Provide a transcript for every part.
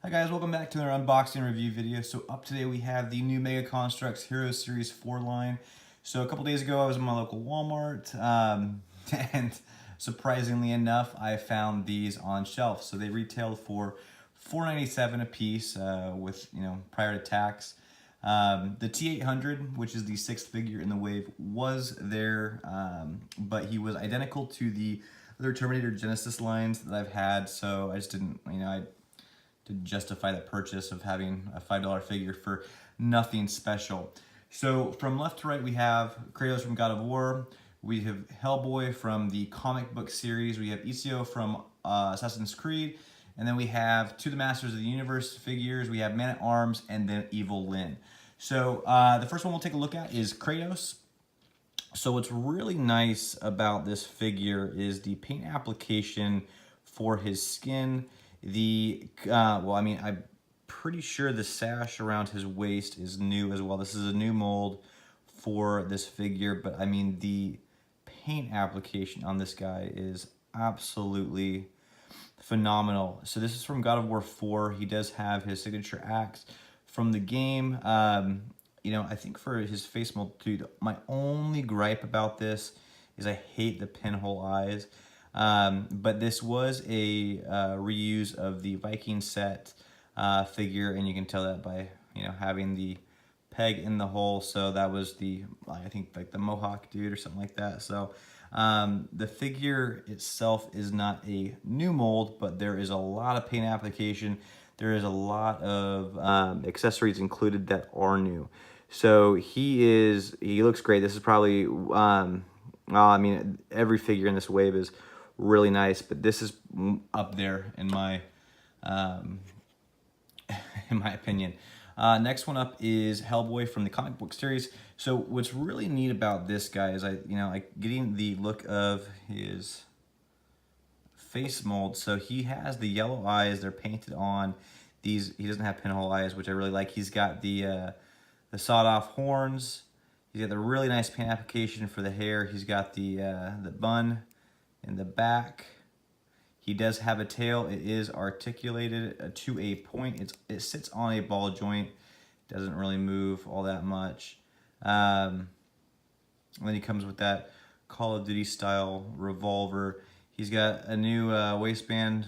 Hi guys, welcome back to another unboxing review video. So up today we have the new Mega Construx Heroes Series 4 line. So a couple days ago I was in my local Walmart and surprisingly enough I found these on shelf. So they retailed for $4.97 a piece with, prior to tax. The T800, which is the sixth figure in the wave, was there, but he was identical to the other Terminator Genesis lines that I've had, so I just didn't, to justify the purchase of having a $5 figure for nothing special. So from left to right, we have Kratos from God of War. We have Hellboy from the comic book series. We have Ezio from Assassin's Creed. And then we have two of the Masters of the Universe figures. We have Man-at-Arms and then Evil Lyn. So the first one we'll take a look at is Kratos. So what's really nice about this figure is the paint application for his skin. I'm pretty sure the sash around his waist is new as well. This is a new mold for this figure, but I mean, the paint application on this guy is absolutely phenomenal. So this is from God of War 4. He does have his signature axe from the game. I think for his face mold, dude, my only gripe about this is I hate the pinhole eyes. But this was a reuse of the Viking set figure, and you can tell that by having the peg in the hole. So that was I think like the Mohawk dude or something like that. So the figure itself is not a new mold, but there is a lot of paint application. There is a lot of accessories included that are new. So he looks great. This is probably every figure in this wave is really nice, but this is up there in my in my opinion. Next one up is Hellboy from the comic book series. So what's really neat about this guy is like getting the look of his face mold. So he has the yellow eyes, they're painted on these. He doesn't have pinhole eyes, which I really like. He's got the sawed-off horns. He's got the really nice paint application for the hair. He's got the bun in the back. He does have a tail. It is articulated to a point. It sits on a ball joint. Doesn't really move all that much. And then he comes with that Call of Duty style revolver. He's got a new waistband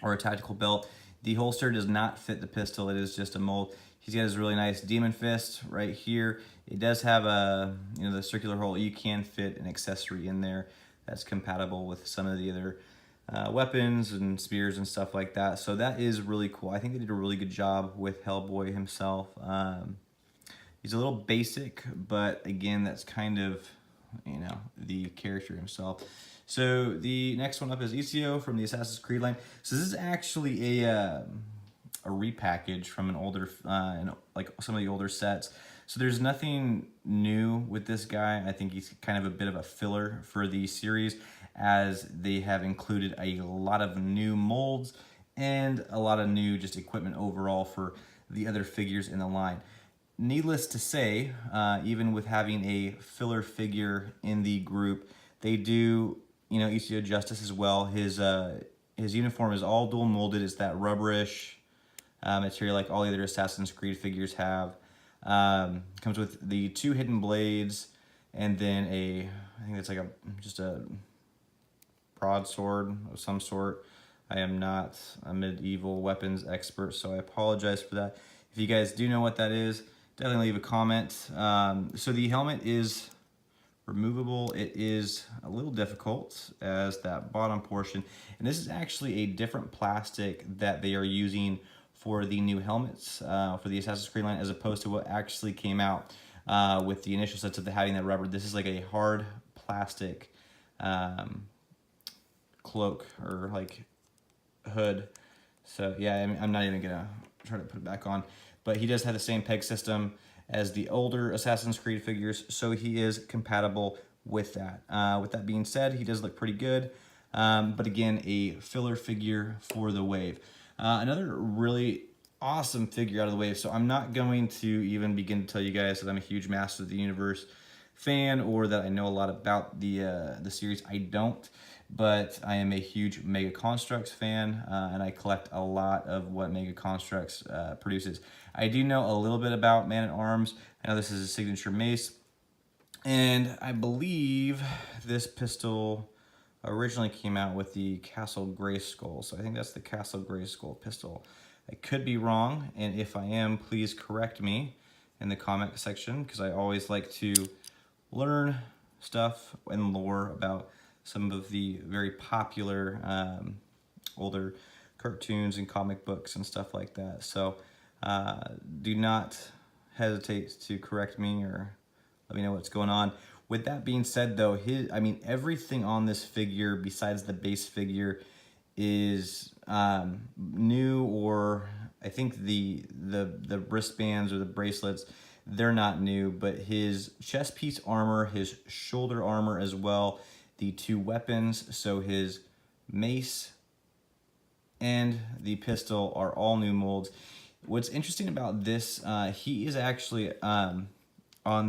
or a tactical belt. The holster does not fit the pistol. It is just a mold. He's got his really nice demon fist right here. It does have the circular hole. You can fit an accessory in there that's compatible with some of the other weapons and spears and stuff like that. So that is really cool. I think they did a really good job with Hellboy himself. He's a little basic, but again, that's kind of, the character himself. So the next one up is Ezio from the Assassin's Creed line. So this is actually a repackage from an older, like some of the older sets. So there's nothing new with this guy. I think he's kind of a bit of a filler for the series, as they have included a lot of new molds and a lot of new just equipment overall for the other figures in the line. Needless to say, even with having a filler figure in the group, they do, Ezio justice as well. His uniform is all dual molded. It's that rubberish material like all the other Assassin's Creed figures have. Comes with the two hidden blades and then I think it's like just a broadsword of some sort. I am not a medieval weapons expert, so I apologize for that. If you guys do know what that is, definitely leave a comment. So the helmet is removable. It is a little difficult as that bottom portion, and this is actually a different plastic that they are using for the new helmets for the Assassin's Creed line, as opposed to what actually came out with the initial sets of having that rubber. This is like a hard plastic cloak or like hood. So yeah, I'm not even gonna try to put it back on, but he does have the same peg system as the older Assassin's Creed figures, so he is compatible with that. With that being said, he does look pretty good, but again, a filler figure for the wave. Another really awesome figure out of the wave. So I'm not going to even begin to tell you guys that I'm a huge Master of the Universe fan or that I know a lot about the series. I don't. but I am a huge Mega Construx fan, and I collect a lot of what Mega Construx produces. I do know a little bit about Man-at-Arms. I know this is a signature mace, and I believe this pistol originally came out with the Castle Grayskull, so I think that's the Castle Grayskull pistol. I could be wrong, and if I am, please correct me in the comment section, because I always like to learn stuff and lore about some of the very popular older cartoons and comic books and stuff like that. So do not hesitate to correct me or let me know what's going on. With that being said, though, everything on this figure besides the base figure is new, or I think the wristbands or the bracelets, they're not new, but his chest piece armor, his shoulder armor as well, the two weapons, so his mace and the pistol are all new molds. What's interesting about this, he is actually on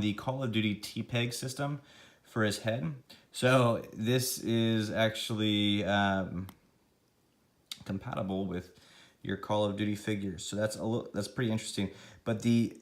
the Call of Duty T-Peg system for his head. So this is actually compatible with your Call of Duty figures. So that's pretty interesting. But the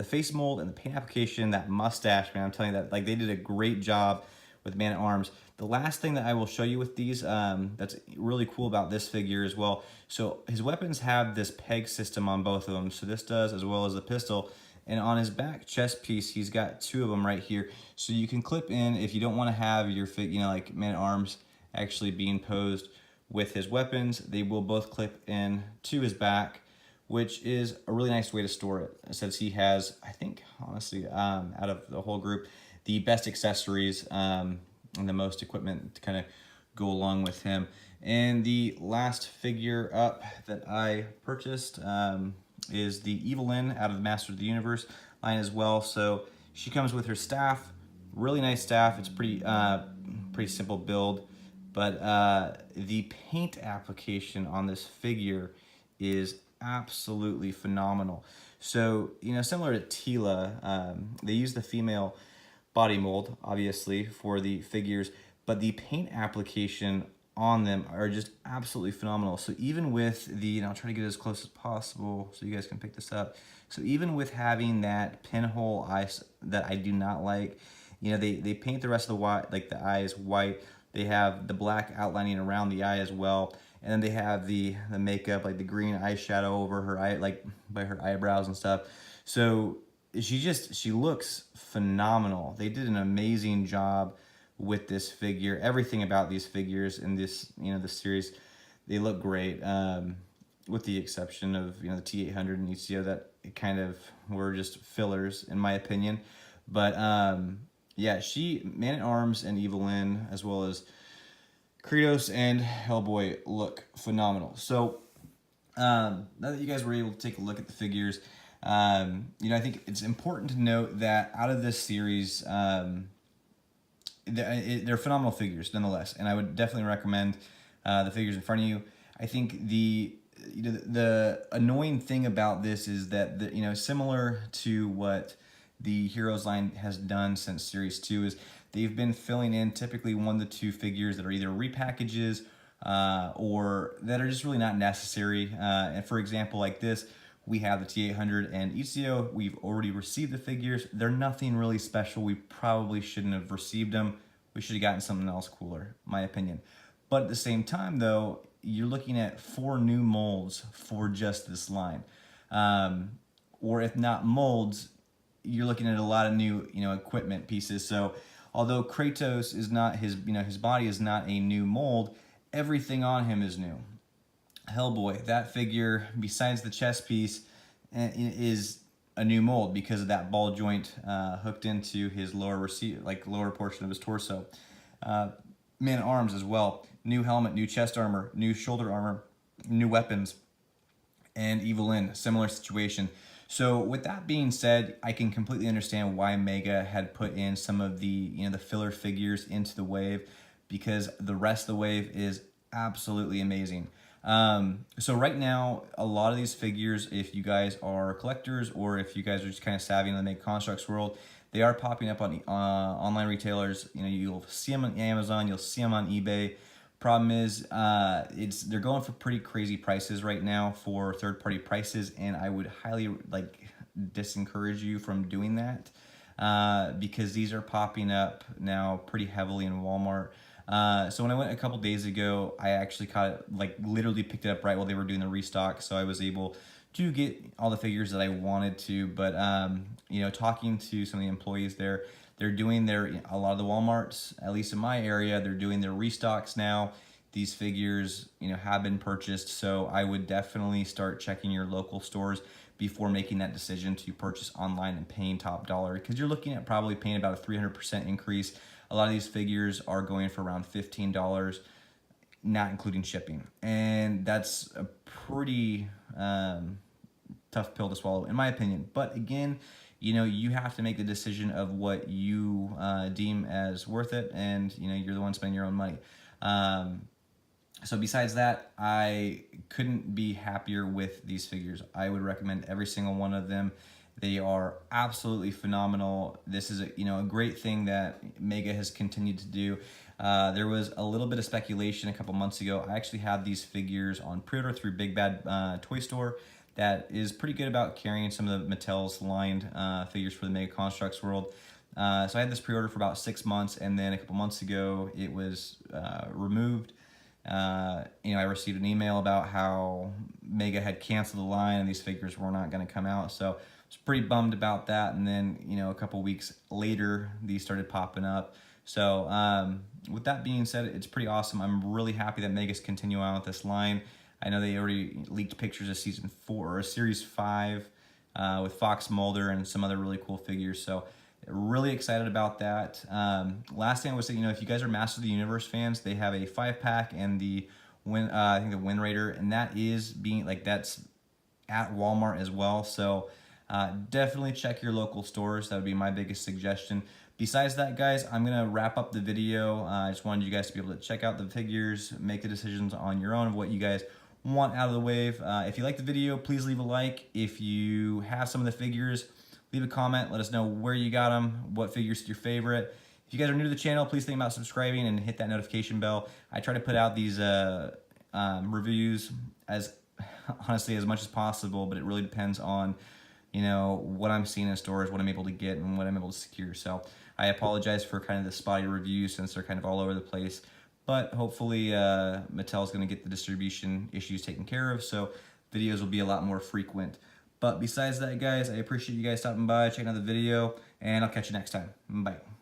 face mold and the paint application, that mustache, man, I'm telling you that, like, they did a great job with Man-at-Arms. The last thing that I will show you with these, that's really cool about this figure as well. So his weapons have this peg system on both of them. So this does, as well as the pistol. And on his back chest piece, he's got two of them right here. So you can clip in if you don't want to have your like Man-at-Arms actually being posed with his weapons. They will both clip in to his back, which is a really nice way to store it, since he has, I think, honestly, out of the whole group, the best accessories and the most equipment to kind of go along with him. And the last figure up that I purchased is the Evelyn out of Masters of the Universe line as well. So she comes with her staff, really nice staff. It's pretty simple build, but the paint application on this figure is absolutely phenomenal. So, similar to Tila, they use the female body mold, obviously, for the figures, but the paint application on them are just absolutely phenomenal. So even with the, and I'll try to get as close as possible so you guys can pick this up. So even with having that pinhole eye that I do not like, they paint the rest of the white, like the eyes white. They have the black outlining around the eye as well. And then they have the makeup, like the green eyeshadow over her eye, like by her eyebrows and stuff. So she looks phenomenal. They did an amazing job with this figure. Everything about these figures in this, this series, they look great. With the exception of, the T800 and Ezio, that kind of were just fillers in my opinion. But yeah, Man-at-Arms and Evelyn, as well as Kratos and Hellboy, look phenomenal. So now that you guys were able to take a look at the figures, I think it's important to note that out of this series, they're phenomenal figures nonetheless, and I would definitely recommend the figures in front of you. I think the annoying thing about this is that similar to what the Heroes line has done since Series 2 is they've been filling in typically 1 to 2 figures that are either repackages or that are just really not necessary. And for example, like this, we have the T800 and Ezio. We've already received the figures. They're nothing really special. We probably shouldn't have received them. We should have gotten something else cooler, my opinion. But at the same time, though, you're looking at 4 new molds for just this line. Or if not molds, you're looking at a lot of new, equipment pieces. So although Kratos is not his body is not a new mold, everything on him is new. Hellboy, that figure, besides the chest piece, is a new mold because of that ball joint hooked into his lower portion of his torso. Man-at-Arms as well. New helmet, new chest armor, new shoulder armor, new weapons. And Evelyn, similar situation. So with that being said, I can completely understand why Mega had put in some of the the filler figures into the wave, because the rest of the wave is absolutely amazing. So right now, a lot of these figures, if you guys are collectors or if you guys are just kind of savvy in the Mega Construx world, they are popping up on online retailers. You know, you'll see them on Amazon, you'll see them on eBay. Problem is, they're going for pretty crazy prices right now for third-party prices, and I would highly disencourage you from doing that because these are popping up now pretty heavily in Walmart. So when I went a couple days ago, I actually caught it, literally picked it up right while they were doing the restock, so I was able to get all the figures that I wanted to. But you know, talking to some of the employees there, they're doing a lot of the Walmarts, at least in my area, they're doing their restocks now. These figures, you know, have been purchased, so I would definitely start checking your local stores before making that decision to purchase online and paying top dollar, because you're looking at probably paying about a 300% increase. A lot of these figures are going for around $15, not including shipping, and that's a pretty tough pill to swallow, in my opinion. But again, you know, you have to make the decision of what you deem as worth it, and you know, you're the one spending your own money. So besides that, I couldn't be happier with these figures. I would recommend every single one of them. They are absolutely phenomenal. This is a great thing that Mega has continued to do. There was a little bit of speculation a couple months ago. I actually had these figures on pre-order through Big Bad Toy Store that is pretty good about carrying some of the Mattel's lined figures for the Mega Construx world. So I had this pre-order for about 6 months, and then a couple months ago it was removed. You know, I received an email about how Mega had canceled the line and these figures were not going to come out. So I was pretty bummed about that. And then, you know, a couple weeks later, these started popping up. So with that being said, it's pretty awesome. I'm really happy that Mega's continuing on with this line. I know they already leaked pictures of Season 4 or Series 5 with Fox Mulder and some other really cool figures. So really excited about that. Last thing I would say, you know, if you guys are Master of the Universe fans, they have a 5-pack and the I think the Wind Raider, and that is that's at Walmart as well. So definitely check your local stores. That would be my biggest suggestion. Besides that, guys, I'm gonna wrap up the video. I just wanted you guys to be able to check out the figures, make the decisions on your own of what you guys want out of the wave. If you like the video, please leave a like. If you have some of the figures, leave a comment, let us know where you got them, what figure's your favorite. If you guys are new to the channel, please think about subscribing and hit that notification bell. I try to put out these reviews as honestly as much as possible, but it really depends on, you know, what I'm seeing in stores, what I'm able to get, and what I'm able to secure. So I apologize for kind of the spotty reviews since they're kind of all over the place, but hopefully Mattel's going to get the distribution issues taken care of, so videos will be a lot more frequent. But besides that, guys, I appreciate you guys stopping by, checking out the video, and I'll catch you next time. Bye.